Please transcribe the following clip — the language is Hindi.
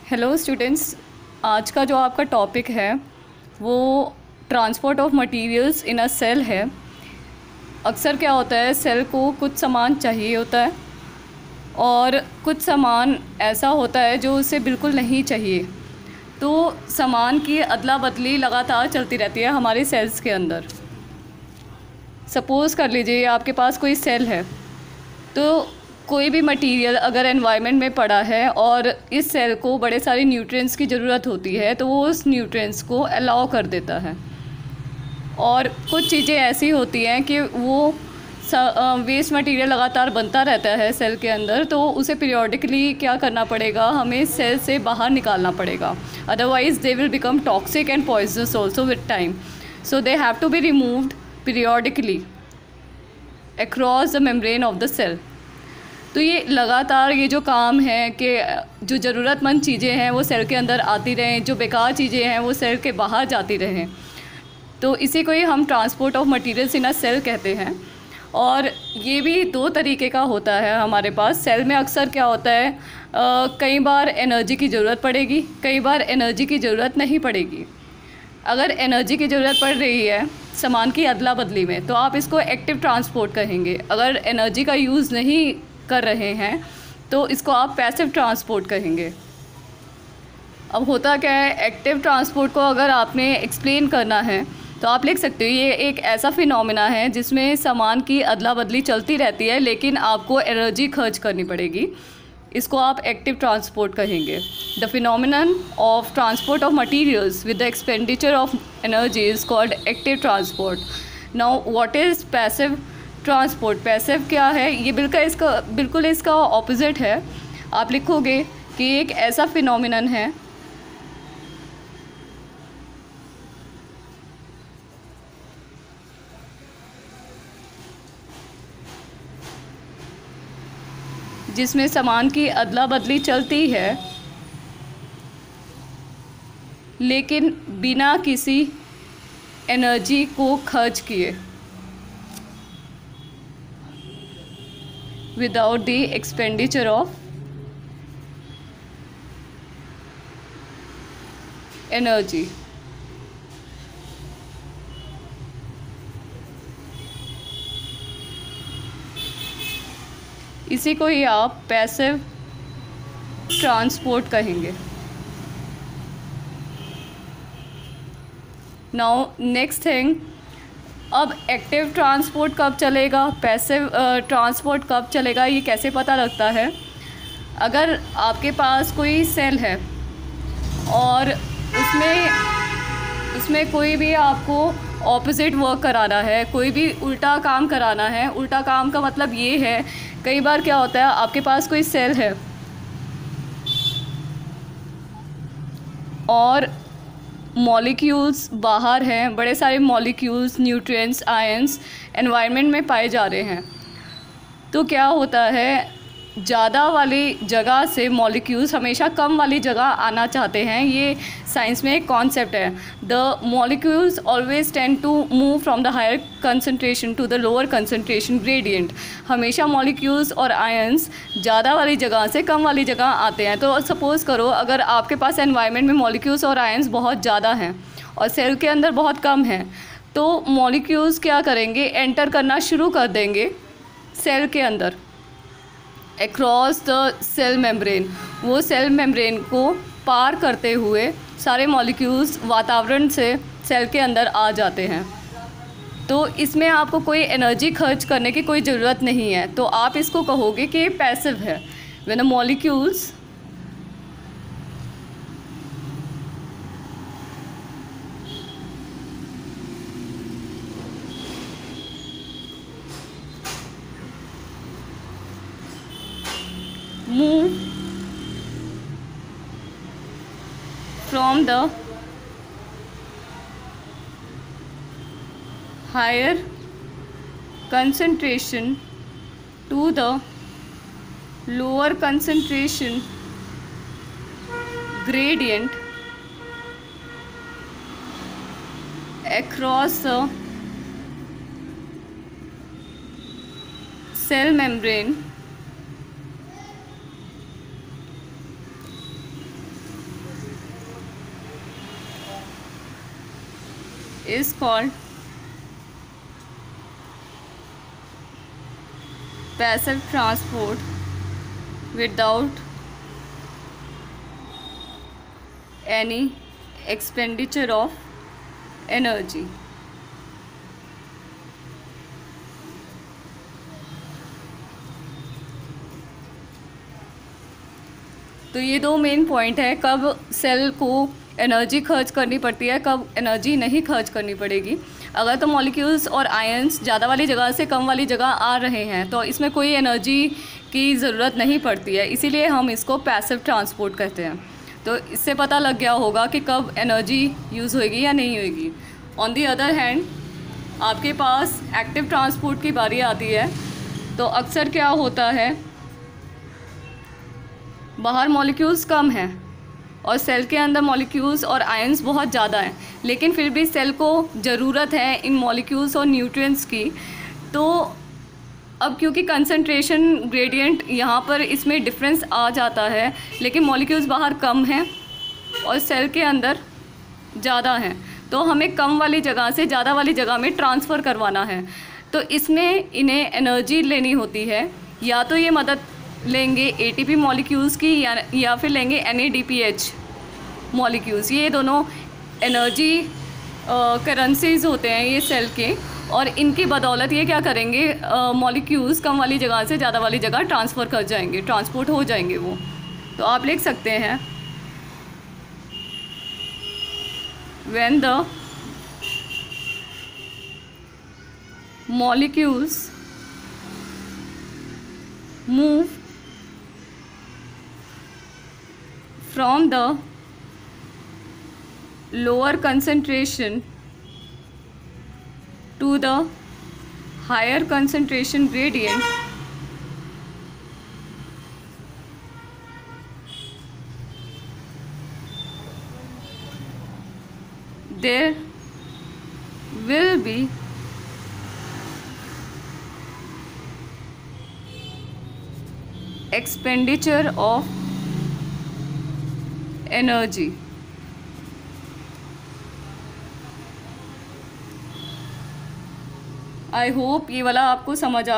हेलो स्टूडेंट्स, आज का जो आपका टॉपिक है वो transport of materials in a cell है। अक्सर क्या होता है, सेल को कुछ सामान चाहिए होता है और कुछ सामान ऐसा होता है जो उसे बिल्कुल नहीं चाहिए। तो सामान की अदला बदली लगातार चलती रहती है हमारे सेल्स के अंदर। सपोज़ कर लीजिए आपके पास कोई सेल है, तो कोई भी मटेरियल अगर एनवायरनमेंट में पड़ा है और इस सेल को बड़े सारे न्यूट्रिएंट्स की ज़रूरत होती है, तो वो उस न्यूट्रिएंट्स को अलाउ कर देता है। और कुछ चीज़ें ऐसी होती हैं कि वो वेस्ट मटेरियल लगातार बनता रहता है सेल के अंदर, तो उसे पीरियोडिकली क्या करना पड़ेगा, हमें सेल से बाहर निकालना पड़ेगा। Otherwise they will become toxic and poisonous also with time. So they have to be removed periodically across the membrane of the cell. तो ये लगातार ये जो काम है कि जो ज़रूरतमंद चीज़ें हैं वो सेल के अंदर आती रहें, जो बेकार चीज़ें हैं वो सेल के बाहर जाती रहें। तो इसी को ही हम transport of materials in a cell कहते हैं। और ये भी दो तरीके का होता है हमारे पास। सेल में अक्सर क्या होता है, कई बार एनर्जी की ज़रूरत पड़ेगी, कई बार एनर्जी की ज़रूरत नहीं पड़ेगी। अगर एनर्जी की ज़रूरत पड़ रही है सामान की अदला बदली में, तो आप इसको एक्टिव ट्रांसपोर्ट कहेंगे। अगर एनर्जी का यूज़ नहीं कर रहे हैं तो इसको आप पैसिव ट्रांसपोर्ट कहेंगे। अब होता क्या है, एक्टिव ट्रांसपोर्ट को अगर आपने एक्सप्लेन करना है तो आप लिख सकते हो ये एक ऐसा फिनोमेना है जिसमें सामान की अदला बदली चलती रहती है लेकिन आपको एनर्जी खर्च करनी पड़ेगी। इसको आप एक्टिव ट्रांसपोर्ट कहेंगे। The phenomenon of transport of materials with the expenditure of energy is called active transport. Now what is passive transport? Passive क्या है? ये बिल्कुल इसका ऑपोजिट है। आप लिखोगे कि एक ऐसा फिनोमिनन है जिसमें सामान की अदला बदली चलती है लेकिन बिना किसी एनर्जी को खर्च किए, without the expenditure of energy। इसी को ही आप पैसिव ट्रांसपोर्ट कहेंगे। नाउ नेक्स्ट थिंग, अब एक्टिव ट्रांसपोर्ट कब चलेगा, पैसिव ट्रांसपोर्ट कब चलेगा, ये कैसे पता लगता है? अगर आपके पास कोई सेल है और उसमें कोई भी आपको ऑपोजिट वर्क कराना है, कोई भी उल्टा काम कराना है। उल्टा काम का मतलब ये है, कई बार क्या होता है, आपके पास कोई सेल है और मॉलिक्यूल्स बाहर हैं, बड़े सारे मॉलिक्यूल्स, न्यूट्रिएंट्स, आयंस एनवायरनमेंट में पाए जा रहे हैं। तो क्या होता है, ज़्यादा वाली जगह से मॉलिक्यूल्स हमेशा कम वाली जगह आना चाहते हैं। ये साइंस में एक कॉन्सेप्ट है। The molecules always tend to move from the higher concentration to the lower concentration gradient. हमेशा मॉलिक्यूल्स और आयंस ज़्यादा वाली जगह से कम वाली जगह आते हैं। तो सपोज़ करो अगर आपके पास एनवायरनमेंट में मॉलिक्यूल्स और आयंस बहुत ज़्यादा हैं और सेल के अंदर बहुत कम हैं, तो मॉलिक्यूल्स क्या करेंगे, एंटर करना शुरू कर देंगे सेल के अंदर अक्रॉस द सेल मेम्ब्रेन। वो सेल मेम्ब्रेन को पार करते हुए सारे मॉलिक्यूल्स वातावरण से सेल के अंदर आ जाते हैं। तो इसमें आपको कोई एनर्जी खर्च करने की कोई ज़रूरत नहीं है। तो आप इसको कहोगे कि ये पैसिव है। When the molecules move from the higher concentration to the lower concentration gradient across the cell membrane is called passive transport without any expenditure of energy. तो ये दो मेन पॉइंट है, कब सेल को एनर्जी खर्च करनी पड़ती है, कब एनर्जी नहीं खर्च करनी पड़ेगी। अगर तो मॉलिक्यूल्स और आयंस ज़्यादा वाली जगह से कम वाली जगह आ रहे हैं तो इसमें कोई एनर्जी की ज़रूरत नहीं पड़ती है, इसीलिए हम इसको पैसिव ट्रांसपोर्ट कहते हैं। तो इससे पता लग गया होगा कि कब एनर्जी यूज़ होएगी या नहीं होएगी। ऑन दी अदर हैंड आपके पास एक्टिव ट्रांसपोर्ट की बारी आती है तो अक्सर क्या होता है, बाहर मॉलिक्यूल्स कम हैं और सेल के अंदर मॉलिक्यूल्स और आयंस बहुत ज़्यादा हैं, लेकिन फिर भी सेल को ज़रूरत है इन मॉलिक्यूल्स और न्यूट्रिएंट्स की। तो अब क्योंकि कंसंट्रेशन ग्रेडियंट यहाँ पर इसमें डिफरेंस आ जाता है, लेकिन मॉलिक्यूल्स बाहर कम हैं और सेल के अंदर ज़्यादा हैं, तो हमें कम वाली जगह से ज़्यादा वाली जगह में ट्रांसफ़र करवाना है। तो इसमें इन्हें एनर्जी लेनी होती है, या तो ये मदद लेंगे एटीपी मॉलिक्यूल्स की या फिर लेंगे NADPH मॉलिक्यूल्स। ये दोनों एनर्जी करेंसीज होते हैं ये सेल के, और इनकी बदौलत ये क्या करेंगे, मॉलिक्यूल्स कम वाली जगह से ज़्यादा वाली जगह ट्रांसफ़र कर जाएंगे, ट्रांसपोर्ट हो जाएंगे वो। तो आप लिख सकते हैं when the molecules move from the lower concentration to the higher concentration gradient, there will be expenditure of energy. I hope ये वाला आपको समझ आ